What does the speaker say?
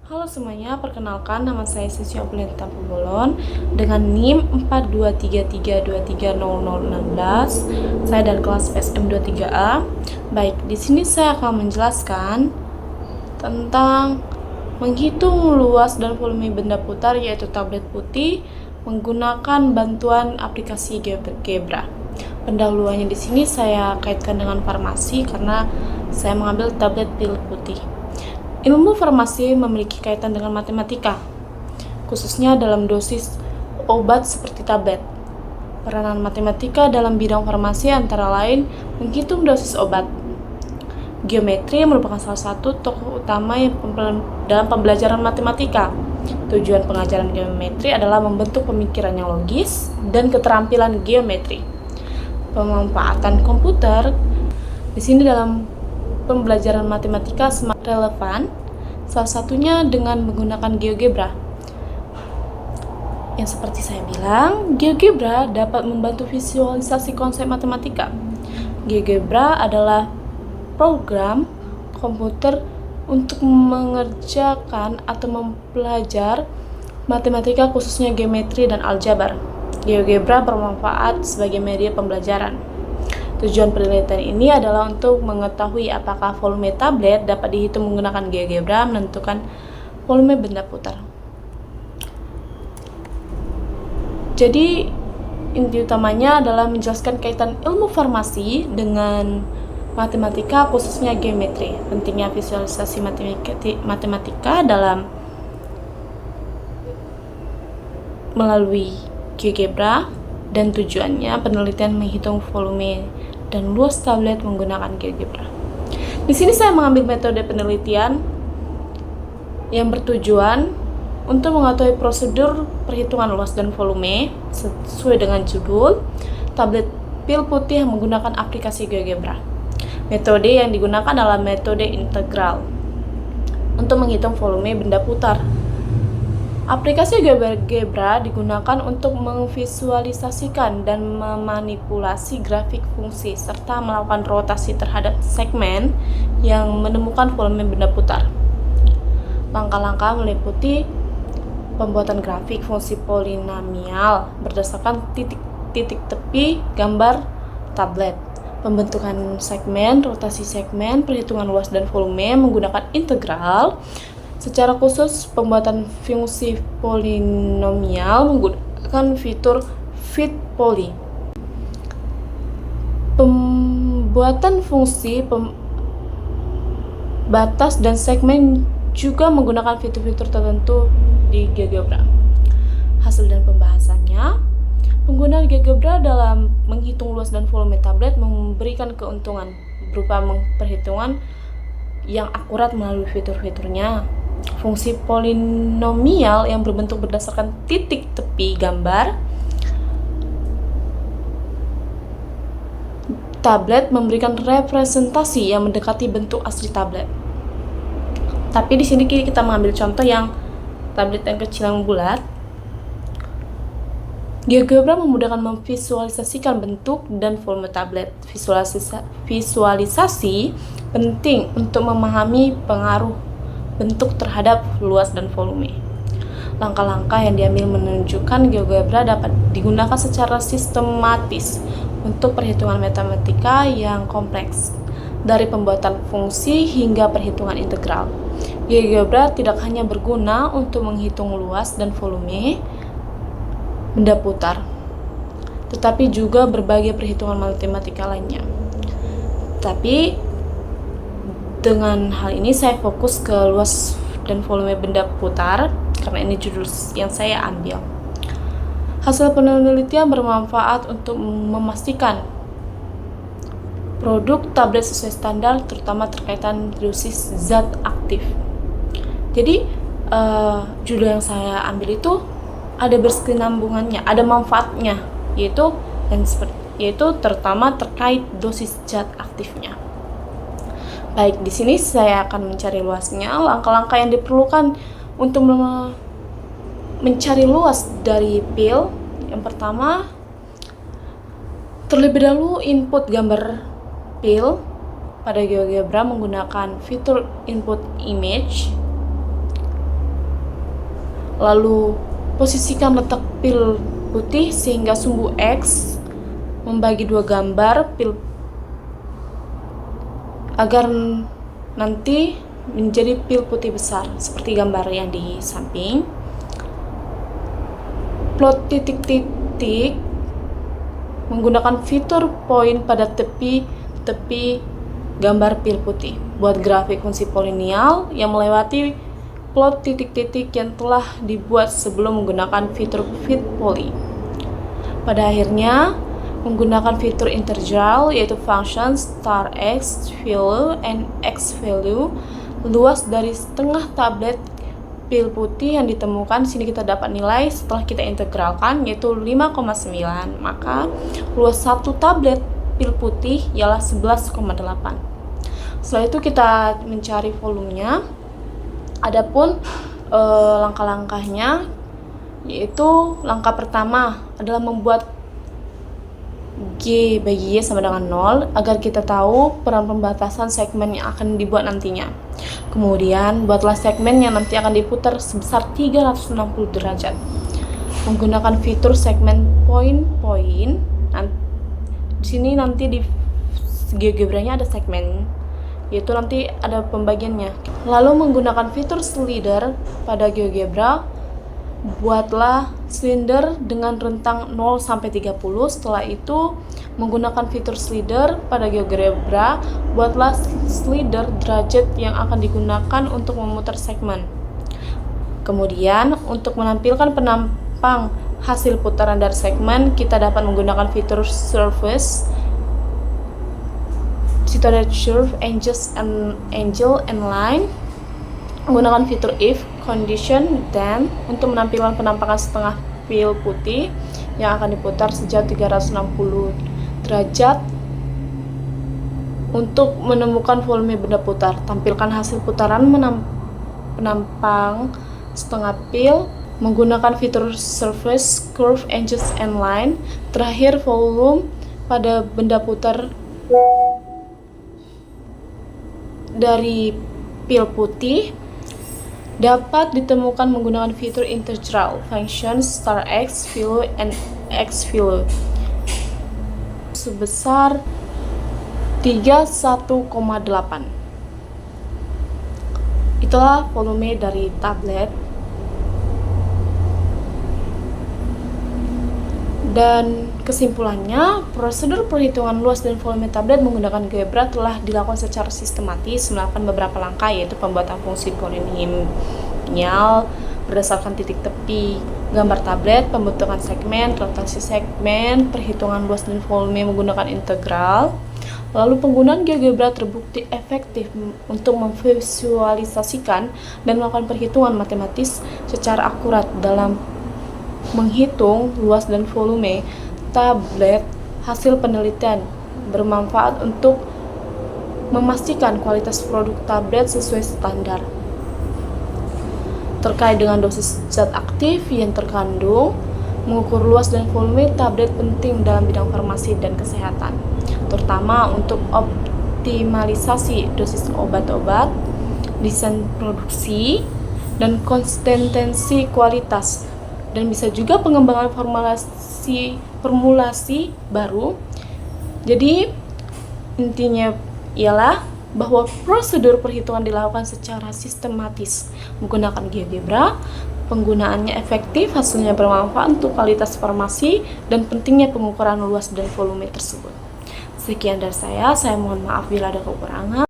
Halo semuanya, perkenalkan nama saya Siswi Apulenta Pubolon dengan NIM 4233230016. Saya dari kelas PSM 23A. Baik, di sini saya akan menjelaskan tentang menghitung luas dan volume benda putar yaitu tablet putih menggunakan bantuan aplikasi GeoGebra. Pendahuluannya di sini saya kaitkan dengan farmasi karena saya mengambil tablet pil putih. Ilmu farmasi memiliki kaitan dengan matematika, khususnya dalam dosis obat seperti tablet. Peranan matematika dalam bidang farmasi antara lain menghitung dosis obat. Geometri merupakan salah satu tokoh utama dalam pembelajaran matematika. Tujuan pengajaran geometri adalah membentuk pemikiran yang logis dan keterampilan geometri. Pemanfaatan komputer di sini dalam pembelajaran matematika semakin relevan, salah satunya dengan menggunakan GeoGebra. Yang seperti saya bilang, GeoGebra dapat membantu visualisasi konsep matematika. GeoGebra adalah program komputer untuk mengerjakan atau mempelajari matematika khususnya geometri dan aljabar. GeoGebra bermanfaat sebagai media pembelajaran. Tujuan penelitian ini adalah untuk mengetahui apakah volume tablet dapat dihitung menggunakan GeoGebra menentukan volume benda putar. Jadi, inti utamanya adalah menjelaskan kaitan ilmu farmasi dengan matematika khususnya geometri. Pentingnya visualisasi matematika dalam melalui GeoGebra dan tujuannya penelitian menghitung volume dan luas tablet menggunakan GeoGebra. Di sini saya mengambil metode penelitian yang bertujuan untuk mengetahui prosedur perhitungan luas dan volume sesuai dengan judul tablet pil putih yang menggunakan aplikasi GeoGebra. Metode yang digunakan adalah metode integral untuk menghitung volume benda putar. Aplikasi GeoGebra digunakan untuk memvisualisasikan dan memanipulasi grafik fungsi serta melakukan rotasi terhadap segmen yang menemukan volume benda putar. Langkah-langkah meliputi pembuatan grafik fungsi polinomial berdasarkan titik tepi gambar tablet, pembentukan segmen, rotasi segmen, perhitungan luas dan volume menggunakan integral. Secara khusus, pembuatan fungsi polinomial menggunakan fitur fitpoly. Pembuatan fungsi batas dan segmen juga menggunakan fitur-fitur tertentu di GeoGebra. Hasil dan pembahasannya, penggunaan GeoGebra dalam menghitung luas dan volume tablet memberikan keuntungan berupa perhitungan yang akurat melalui fitur-fiturnya. Fungsi polinomial yang berbentuk berdasarkan titik tepi gambar tablet memberikan representasi yang mendekati bentuk asli tablet. Tapi di sini kita mengambil contoh yang tablet yang kecil yang bulat. GeoGebra memudahkan memvisualisasikan bentuk dan volume tablet. Visualisasi penting untuk memahami pengaruh bentuk terhadap luas dan volume. Langkah-langkah yang diambil menunjukkan GeoGebra dapat digunakan secara sistematis untuk perhitungan matematika yang kompleks, dari pembuatan fungsi hingga perhitungan integral. GeoGebra tidak hanya berguna untuk menghitung luas dan volume benda putar, tetapi juga berbagai perhitungan matematika lainnya. Tapi dengan hal ini saya fokus ke luas dan volume benda putar karena ini judul yang saya ambil. Hasil penelitian bermanfaat untuk memastikan produk tablet sesuai standar, terutama terkaitan dosis zat aktif. Jadi judul yang saya ambil itu ada berkesinambungannya, ada manfaatnya, yaitu terutama terkait dosis zat aktifnya. Baik, di sini saya akan mencari luasnya. Langkah-langkah yang diperlukan untuk mencari luas dari pil. Yang pertama, terlebih dahulu input gambar pil pada GeoGebra menggunakan fitur input image. Lalu posisikan letak pil putih sehingga sumbu X membagi dua gambar pil agar nanti menjadi pil putih besar seperti gambar yang di samping. Plot titik-titik menggunakan fitur poin pada tepi gambar pil putih. Buat grafik fungsi polinomial yang melewati plot titik-titik yang telah dibuat sebelum menggunakan fitur fit poly. Pada akhirnya, menggunakan fitur integral yaitu function star x value and x value luas dari setengah tablet pil putih yang ditemukan. Sini kita dapat nilai setelah kita integralkan yaitu 5,9. Maka luas satu tablet pil putih ialah 11,8. Setelah itu kita mencari volumenya. Adapun langkah-langkahnya yaitu langkah pertama adalah membuat G bagi Y sama dengan 0 agar kita tahu peran pembatasan segmen yang akan dibuat nantinya. Kemudian buatlah segmen yang nanti akan diputar sebesar 360 derajat menggunakan fitur segmen point-point. Di sini nanti di GeoGebra-nya ada segmen, yaitu nanti ada pembagiannya. Lalu menggunakan fitur slider pada GeoGebra, buatlah silinder dengan rentang 0 sampai 30. Setelah itu menggunakan fitur slider pada GeoGebra, buatlah slider derajat yang akan digunakan untuk memutar segmen. Kemudian untuk menampilkan penampang hasil putaran dari segmen, kita dapat menggunakan fitur surface. Situ ada curve, angle and line. Menggunakan fitur if, condition, then untuk menampilkan penampakan setengah pil putih yang akan diputar sejauh 360 derajat. Untuk menemukan volume benda putar, tampilkan hasil putaran penampang setengah pil menggunakan fitur surface, curve, edges, and line. Terakhir volume pada benda putar dari pil putih dapat ditemukan menggunakan fitur integral function star x value and x value sebesar 31,8. Itulah volume dari tablet. Dan kesimpulannya, prosedur perhitungan luas dan volume tablet menggunakan GeoGebra telah dilakukan secara sistematis melalui beberapa langkah, yaitu pembuatan fungsi polinomial berdasarkan titik tepi gambar tablet, pembentukan segmen, rotasi segmen, perhitungan luas dan volume menggunakan integral. Lalu penggunaan GeoGebra terbukti efektif untuk memvisualisasikan dan melakukan perhitungan matematis secara akurat dalam menghitung luas dan volume tablet. Hasil penelitian bermanfaat untuk memastikan kualitas produk tablet sesuai standar. Terkait dengan dosis zat aktif yang terkandung, mengukur luas dan volume tablet penting dalam bidang farmasi dan kesehatan, terutama untuk optimalisasi dosis obat-obat, desain produksi, dan konsistensi kualitas, dan bisa juga pengembangan formulasi baru. Jadi intinya ialah bahwa prosedur perhitungan dilakukan secara sistematis menggunakan GeoGebra. Penggunaannya efektif, hasilnya bermanfaat untuk kualitas farmasi, dan pentingnya pengukuran luas dan volume tersebut. Sekian dari saya mohon maaf bila ada kekurangan.